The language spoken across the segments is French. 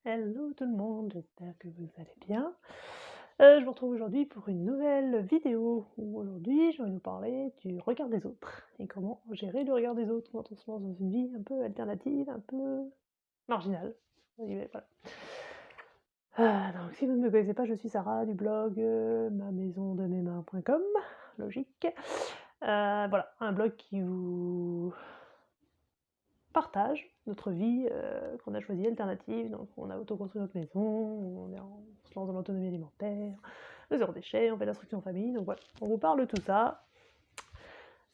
Hello tout le monde, j'espère que vous allez bien. Je vous retrouve aujourd'hui pour une nouvelle vidéo où aujourd'hui je vais vous parler du regard des autres et comment gérer le regard des autres quand on se lance dans une vie un peu alternative, un peu marginale. Entre guillemets, voilà. Donc si vous ne me connaissez pas, je suis Sarah du blog ma-maison-de-mes-mains.com, logique. Voilà, un blog qui vous partage notre vie, qu'on a choisie alternative, donc on a autoconstruit notre maison, on se lance dans l'autonomie alimentaire, le zéro déchet, on fait l'instruction en famille, donc voilà. On vous parle de tout ça,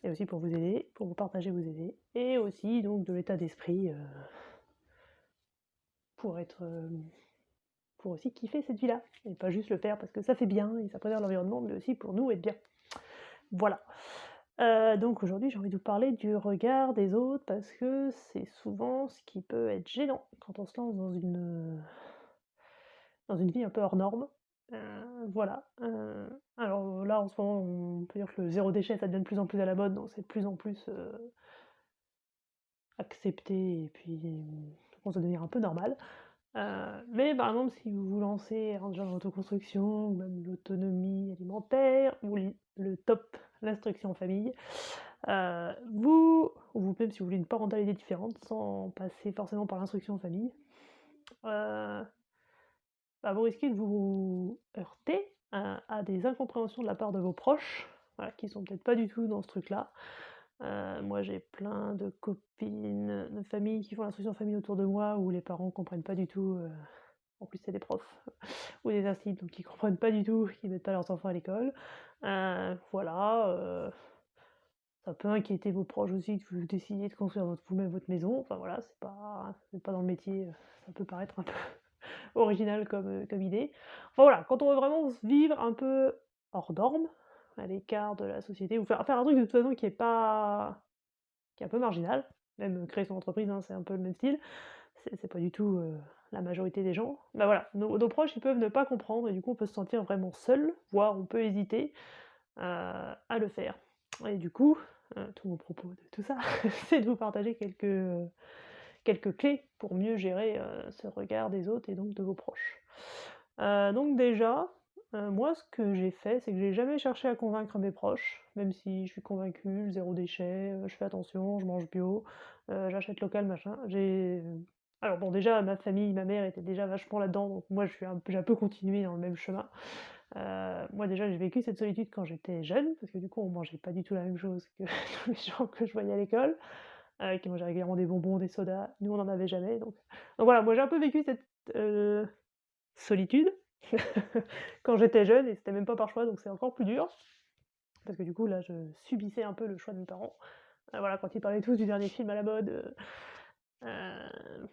et aussi pour vous aider, pour vous partager, vous aider, et aussi donc de l'état d'esprit, pour être, pour aussi kiffer cette vie-là, et pas juste le faire parce que ça fait bien et ça préserve l'environnement, mais aussi pour nous être bien. Voilà. Donc aujourd'hui, j'ai envie de vous parler du regard des autres parce que c'est souvent ce qui peut être gênant quand on se lance dans une vie un peu hors norme. Voilà, alors là, en ce moment, on peut dire que le zéro déchet, ça devient de plus en plus à la mode, donc c'est de plus en plus, accepté et puis, ça commence à devenir un peu normal. Mais par exemple, si vous vous lancez déjà dans l'autoconstruction ou même l'autonomie alimentaire ou le top, l'instruction en famille, ou même si vous voulez une parentalité différente sans passer forcément par l'instruction en famille, heu, bah, vous risquez de vous heurter à des incompréhensions de la part de vos proches, voilà, qui sont peut-être pas du tout dans ce truc-là. Moi, j'ai plein de copines, de familles qui font l'instruction en famille autour de moi où les parents comprennent pas du tout, en plus c'est des profs ou des instituts, donc ils comprennent pas du tout, ils mettent pas leurs enfants à l'école. Voilà, ça peut inquiéter vos proches aussi que vous décidiez de construire vous-même votre maison. Enfin voilà, c'est pas dans le métier, ça peut paraître un peu original comme idée. Enfin voilà, quand on veut vraiment vivre un peu hors norme, à l'écart de la société, ou faire un truc de toute façon qui est un peu marginal, même créer son entreprise, hein, c'est un peu le même style, c'est pas du tout, la majorité des gens. Bah voilà, nos proches, ils peuvent ne pas comprendre et du coup on peut se sentir vraiment seul, voire on peut hésiter, à le faire. Et du coup, tout mon propos de tout ça, c'est de vous partager quelques clés pour mieux gérer, ce regard des autres et donc de vos proches. Donc déjà, moi ce que j'ai fait, c'est que j'ai jamais cherché à convaincre mes proches, même si je suis convaincue, le zéro déchet, je fais attention, je mange bio, j'achète local, machin. Alors bon, déjà ma famille, ma mère était déjà vachement là-dedans, donc moi j'ai un peu continué dans le même chemin. Moi déjà j'ai vécu cette solitude quand j'étais jeune, parce que du coup on mangeait pas du tout la même chose que tous les gens que je voyais à l'école, qui mangeaient régulièrement des bonbons, des sodas. Nous on n'en avait jamais, donc voilà, moi j'ai un peu vécu cette, heu, solitude quand j'étais jeune et c'était même pas par choix, donc c'est encore plus dur, parce que du coup là je subissais un peu le choix de mes parents. Voilà, quand ils parlaient tous du dernier film à la mode,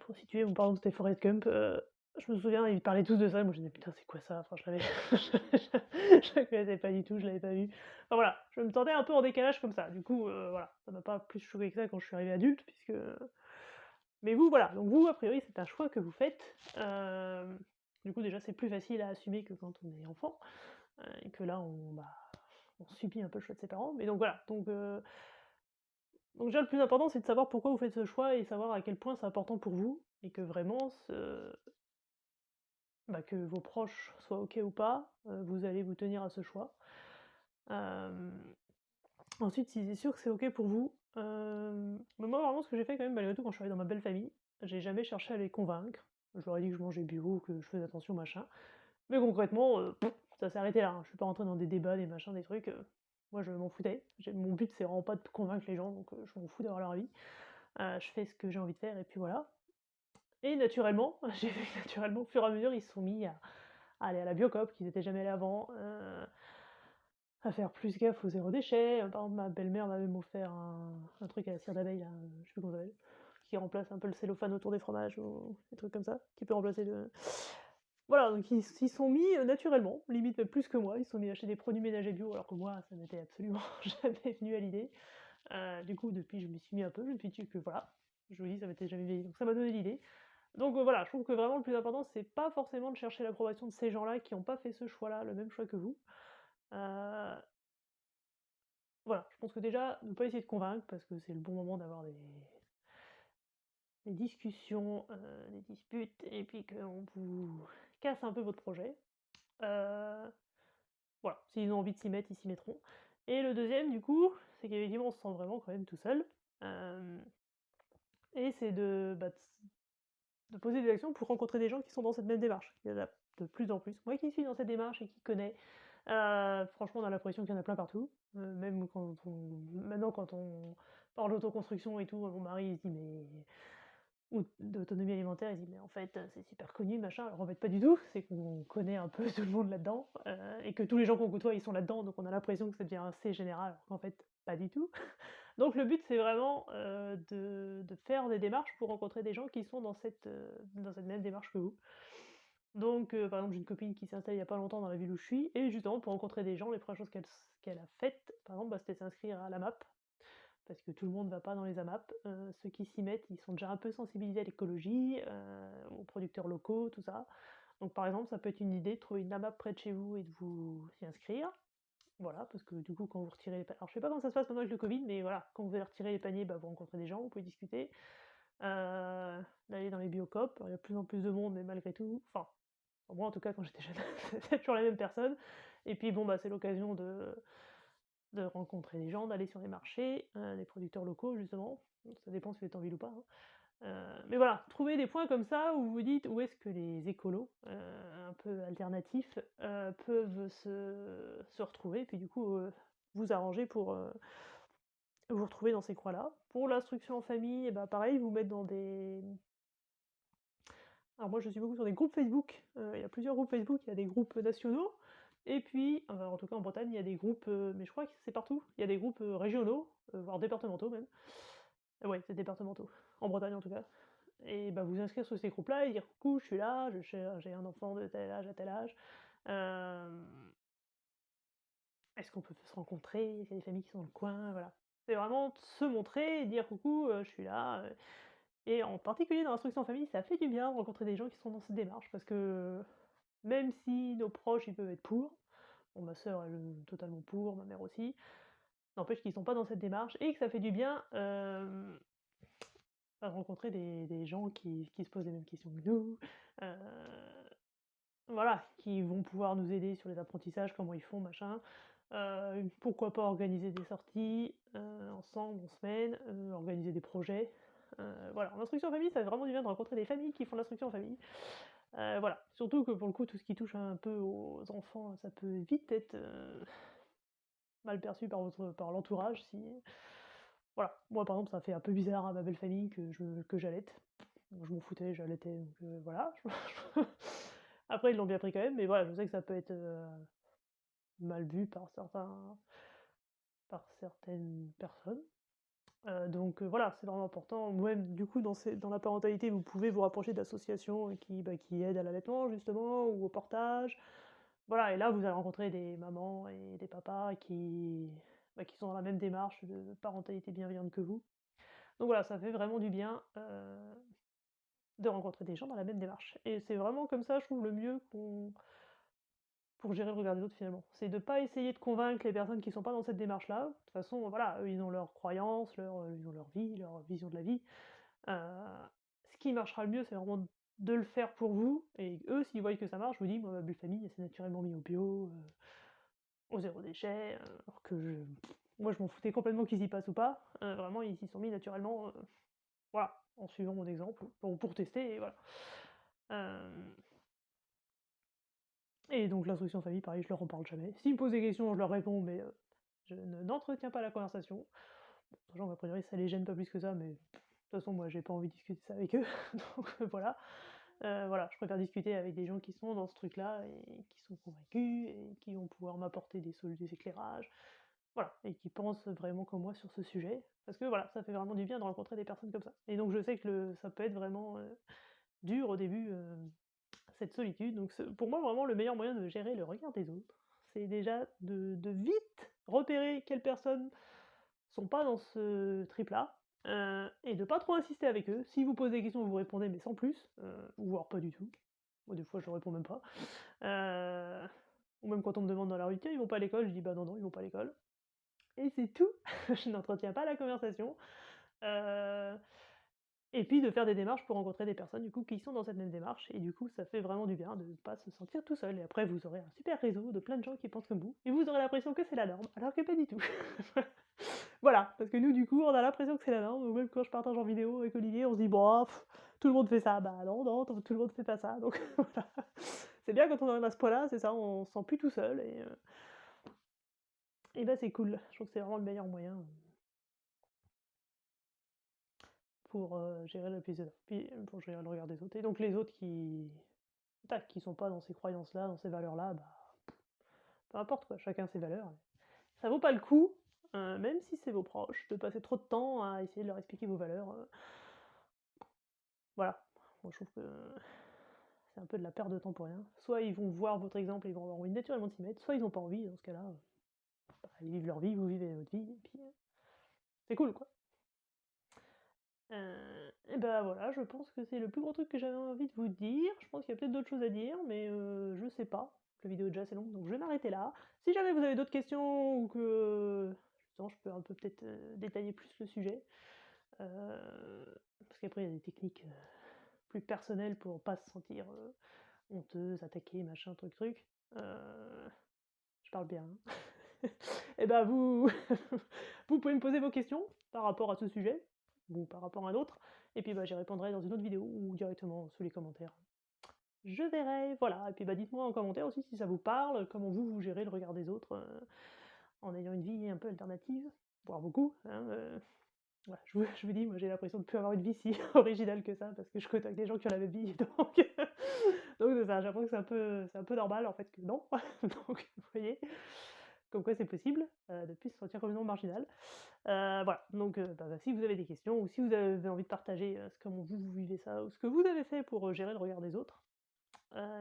pour situer, mon parent c'était Forrest Gump, je me souviens, ils parlaient tous de ça et moi je disais: «Putain c'est quoi ça?» Enfin je l'avais je le connaissais pas du tout, je l'avais pas vu. Enfin voilà, je me sentais un peu en décalage comme ça. Du coup, voilà, ça m'a pas plus choqué que ça quand je suis arrivée adulte puisque mais vous voilà, donc vous a priori c'est un choix que vous faites. Du coup déjà c'est plus facile à assumer que quand on est enfant, et que là on subit un peu le choix de ses parents. Mais donc voilà, donc déjà le plus important c'est de savoir pourquoi vous faites ce choix et savoir à quel point c'est important pour vous et que vraiment que vos proches soient OK ou pas, vous allez vous tenir à ce choix. Hem, Ensuite si c'est sûr que c'est OK pour vous, bah, moi vraiment ce que j'ai fait quand même malgré tout quand je suis arrivée dans ma belle famille, j'ai jamais cherché à les convaincre. Je leur ai dit que je mangeais bio, que je faisais attention machin. Mais concrètement, ça s'est arrêté là, hein. Je suis pas rentrée dans des débats, des machins, des trucs, moi je m'en foutais. Mon but c'est vraiment pas de convaincre les gens, donc je m'en fous d'avoir leur avis. Je fais ce que j'ai envie de faire et puis voilà. Et naturellement, j'ai vu que naturellement, au fur et à mesure, ils se sont mis à aller à la Biocoop, qu'ils étaient jamais allés avant, à faire plus gaffe au zéro déchet. Par exemple, ma belle-mère m'a même offert un truc à la cire d'abeille là, je sais plus comment ça s'appelle, qui remplace un peu le cellophane autour des fromages ou des trucs comme ça, qui peut remplacer le voilà, donc ils s'y sont mis, naturellement, limite même plus que moi. Ils se sont mis à acheter des produits ménagers bio alors que moi, ça m'était absolument jamais venu à l'idée. Du coup, depuis, je m'y suis mis un peu, je me suis dit que voilà, je vous dis, ça m'était jamais venu, donc ça m'a donné l'idée. Donc voilà, je trouve que vraiment le plus important, c'est pas forcément de chercher l'approbation de ces gens-là qui ont pas fait ce choix-là, le même choix que vous. Heu, voilà, je pense que déjà, ne pas essayer de convaincre parce que c'est le bon moment d'avoir des discussions, des disputes et puis qu'on vous casse un peu votre projet. Heu, voilà, s'ils ont envie de s'y mettre, ils s'y mettront et le deuxième du coup, c'est qu'effectivement on se sent vraiment quand même tout seul, hem et c'est de poser des actions pour rencontrer des gens qui sont dans cette même démarche. Il y en a de plus en plus. Moi qui suis dans cette démarche et qui connais, franchement, on a l'impression qu'il y en a plein partout. Même quand on parle d'autoconstruction et tout, mon mari il se dit: «Mais» ou d'autonomie alimentaire, il se dit: «Mais en fait, c'est super connu machin», alors en fait pas du tout, c'est qu'on connaît un peu tout le monde là-dedans, et que tous les gens qu'on côtoie, ils sont là-dedans, donc on a l'impression que ça devient assez général, alors qu'en fait pas du tout. Donc le but, c'est vraiment, de faire des démarches pour rencontrer des gens qui sont dans cette même démarche que vous. Donc par exemple, j'ai une copine qui s'est installée il y a pas longtemps dans la ville où je suis et justement pour rencontrer des gens, les premières choses qu'elle a faites, par exemple, c'était s'inscrire à l'AMAP, parce que tout le monde va pas dans les AMAP. Ceux qui s'y mettent, ils sont déjà un peu sensibilisés à l'écologie, aux producteurs locaux, tout ça. Donc par exemple, ça peut être une idée de trouver une AMAP près de chez vous et de vous y inscrire. Voilà, parce que du coup, quand vous retirez les pa alors je sais pas comment ça se passe maintenant avec le Covid, mais voilà, quand vous allez retirer les paniers, bah, vous rencontrez des gens, vous pouvez discuter, d'aller dans les biocoop. Alors il y a de plus en plus de monde, mais malgré tout, enfin, moi en tout cas quand j'étais jeune, c'est toujours les mêmes personnes et puis bon, bah, c'est l'occasion de rencontrer des gens, d'aller sur les marchés, des producteurs locaux justement. Ça dépend si vous êtes en ville ou pas, hein. Mais voilà, trouver des points comme ça où vous vous dites: «Où est-ce que les écolos, un peu alternatifs, peuvent se retrouver?» et puis du coup, vous arranger pour, vous retrouver dans ces coins-là. Pour l'instruction en famille et bah, pareil, vous mettre dans des alors moi je suis beaucoup sur des groupes Facebook, il y a plusieurs groupes Facebook, il y a des groupes nationaux et puis, en tout cas en Bretagne, il y a des groupes, mais je crois que c'est partout. Il y a des groupes, régionaux, voire départementaux même. Ouais, c'est départementaux, en Bretagne en tout cas. Et bah, vous inscrire sur ces groupes-là et dire: «Coucou, je suis là, j'ai un enfant de tel âge à tel âge, hem, est-ce qu'on peut se rencontrer? Est-ce qu'il y a des familles qui sont dans le coin?» voilà. C'est vraiment se montrer et dire: «Coucou, je suis là», et en particulier dans l'instruction en famille, ça fait du bien de rencontrer des gens qui sont dans cette démarche parce que même si nos proches, ils peuvent être pour, bon ma sœur elle est totalement pour, ma mère aussi, n'empêche qu'ils sont pas dans cette démarche et que ça fait du bien, rencontrer des gens qui se posent les mêmes questions que nous, heu, voilà, qui vont pouvoir nous aider sur les apprentissages, comment ils font, machin. Pourquoi pas organiser des sorties, ensemble en semaine, organiser des projets. Voilà, en instruction en famille, ça fait vraiment du bien de rencontrer des familles qui font l'instruction en famille. Voilà, surtout que pour le coup, tout ce qui touche un peu aux enfants, ça peut vite être, mal perçu par l'entourage si voilà. Moi, par exemple, ça fait un peu bizarre à ma belle famille que j'allaite. Moi, je m'en foutais, j'allaitais donc voilà. Après, ils l'ont bien pris quand même, mais voilà, je sais que ça peut être, mal vu par certaines personnes. Donc voilà, c'est vraiment important. Même du coup, dans la parentalité, vous pouvez vous rapprocher d'associations qui aident à l'allaitement justement ou au portage. Voilà et là, vous allez rencontrer des mamans et des papas qui sont dans la même démarche de parentalité bienveillante que vous. Donc voilà, ça fait vraiment du bien, de rencontrer des gens dans la même démarche et c'est vraiment comme ça, je trouve, le mieux qu'on pour gérer le regard des autres finalement. C'est de pas essayer de convaincre les personnes qui sont pas dans cette démarche-là. De toute façon, voilà, eux, ils ont leurs croyances, ils ont leur vie, leur vision de la vie. Heu, Ce qui marchera le mieux, c'est vraiment de le faire pour vous et eux, s'ils voient que ça marche, je vous dis, moi, ma belle famille, elle s'est naturellement mis au bio, au zéro déchet, alors que moi, je m'en foutais complètement qu'ils y passent ou pas. Vraiment, ils s'y sont mis naturellement, voilà, en suivant mon exemple, pour tester et voilà. Hem Et donc l'instruction en famille, pareil, je leur en parle jamais. S'ils me posent des questions, je leur réponds, mais je n'entretiens pas la conversation. Bon, sachant qu'a priori, ça les gêne pas plus que ça, mais de toute façon, moi, j'ai pas envie de discuter ça avec eux, donc voilà. Voilà, je préfère discuter avec des gens qui sont dans ce truc-là et qui sont convaincus et qui vont pouvoir m'apporter des éclairages, voilà, et qui pensent vraiment comme moi sur ce sujet. Parce que voilà, ça fait vraiment du bien de rencontrer des personnes comme ça. Et donc je sais que ça peut être vraiment, dur au début, cette solitude, donc pour moi, vraiment, le meilleur moyen de gérer le regard des autres, c'est déjà de vite repérer quelles personnes sont pas dans ce trip-là, et de pas trop insister avec eux. S'ils vous posent des questions, vous répondez, mais sans plus, ou voire pas du tout. Moi, des fois, je réponds même pas. Heu, ou même quand on me demande dans la rue: «Tiens, ils vont pas à l'école?» je dis: «Bah, non, non, ils vont pas à l'école» et c'est tout. Je n'entretiens pas la conversation, heu Et puis de faire des démarches pour rencontrer des personnes du coup qui sont dans cette même démarche et du coup ça fait vraiment du bien de pas se sentir tout seul et après vous aurez un super réseau de plein de gens qui pensent comme vous et vous aurez l'impression que c'est la norme alors que pas du tout. Voilà, parce que nous du coup on a l'impression que c'est la norme, ou même quand je partage en vidéo avec Olivier on se dit: «Bon, tout le monde fait ça». Bah non, non, tout le monde fait pas ça donc voilà. C'est bien quand on arrive à ce point-là, c'est ça, on se sent plus tout seul et bah c'est cool. Je trouve que c'est vraiment le meilleur moyen pour, gérer le plaisir puis pour gérer le regard des autres et donc les autres qui sont pas dans ces croyances-là, dans ces valeurs-là, bah, peu importe quoi, chacun ses valeurs. Ça vaut pas le coup, même si c'est vos proches, de passer trop de temps à essayer de leur expliquer vos valeurs, voilà. Moi je trouve que c'est un peu de la perte de temps pour rien. Soit ils vont voir votre exemple et ils vont avoir envie naturellement de s'y mettre, soit ils ont pas envie, dans ce cas-là, bah, ils vivent leur vie, vous vivez votre vie et puis, c'est cool quoi. Et bah, voilà, je pense que c'est le plus gros truc que j'avais envie de vous dire. Je pense qu'il y a peut-être d'autres choses à dire, mais je sais pas. La vidéo est déjà assez longue, donc je vais m'arrêter là. Si jamais vous avez d'autres questions ou que justement je peux un peu peut-être, détailler plus le sujet, parce qu'après il y a des techniques, plus personnelles pour pas se sentir, honteuse, attaquée, machin, truc. Je parle bien, hein. Et bah, vous vous pouvez me poser vos questions par rapport à ce sujet ou par rapport à un autre et puis, bah, j'y répondrai dans une autre vidéo ou directement sous les commentaires. Je verrai, voilà et puis, bah, dites-moi en commentaire aussi si ça vous parle, comment vous gérez le regard des autres, en ayant une vie un peu alternative, voire beaucoup, hein, voilà, je vous dis, moi j'ai l'impression de plus avoir une vie si originale que ça parce que je côtoie des gens qui ont la même vie donc c'est ça, j'ai l'impression que c'est un peu normal en fait que non, donc vous voyez? Comme quoi c'est possible, de plus se sentir complètement marginal. Voilà, donc bah, si vous avez des questions ou si vous avez envie de partager, comment vous vivez ça ou ce que vous avez fait pour, gérer le regard des autres,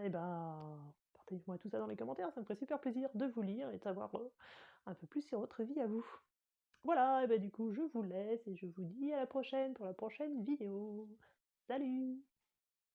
et ben, partagez-moi tout ça dans les commentaires, ça me ferait super plaisir de vous lire et de savoir, un peu plus sur votre vie à vous. Voilà, et bah, du coup je vous laisse et je vous dis à la prochaine pour la prochaine vidéo. Salut!